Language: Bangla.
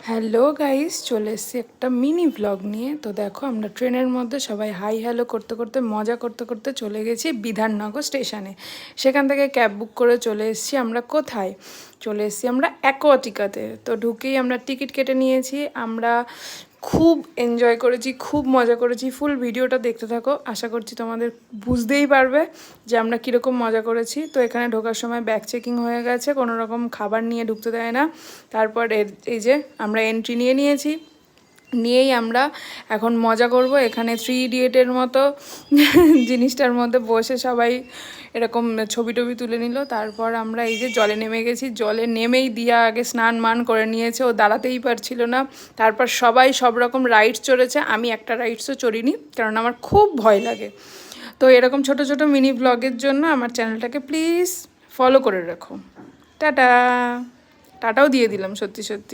হ্যালো গাইস, চলে এসেছি একটা মিনি ব্লগ নিয়ে। তো দেখো, আমরা ট্রেনের মধ্যে সবাই হাই হ্যালো করতে করতে মজা করতে করতে চলে গেছি বিধাননগর স্টেশনে। সেখান থেকে ক্যাব বুক করে চলে এসেছি আমরা কোথায়, চলে এসেছি আমরা অ্যাকোয়াটিকাতে। তো ঢুকেই আমরা টিকিট কেটে নিয়েছি। আমরা খুব এনজয় করেছি, খুব মজা করেছি। ফুল ভিডিওটা দেখতে থাকো, আশা করছি তোমাদের বুঝতেই পারবে যে আমরা কীরকম মজা করেছি। তো এখানে ঢোকার সময় ব্যাগ চেকিং হয়ে গেছে, কোনো রকম খাবার নিয়ে ঢুকতে দেয় না। তারপর এই যে আমরা এন্ট্রি নিয়ে নিয়েছি, নিয়েই আমরা এখন মজা করব। এখানে 3 ইডিয়েটের মতো জিনিসটার মধ্যে বসে সবাই এরকম ছবি টবি তুলে নিল। তারপর আমরা এই যে জলে নেমে গেছি। জলে নেমেই দিয়া আগে স্নান মান করে নিয়েছে, ও দাঁড়াতেই পারছিল না। তারপর সবাই সব রকম রাইডস চড়েছে, আমি একটা রাইডসও চড়িনি কারণ আমার খুব ভয় লাগে। তো এরকম ছোট ছোট মিনি ব্লগের জন্য আমার চ্যানেলটাকে প্লিজ ফলো করে রাখো। টাটা, টাটাও দিয়ে দিলাম সত্যি সত্যি।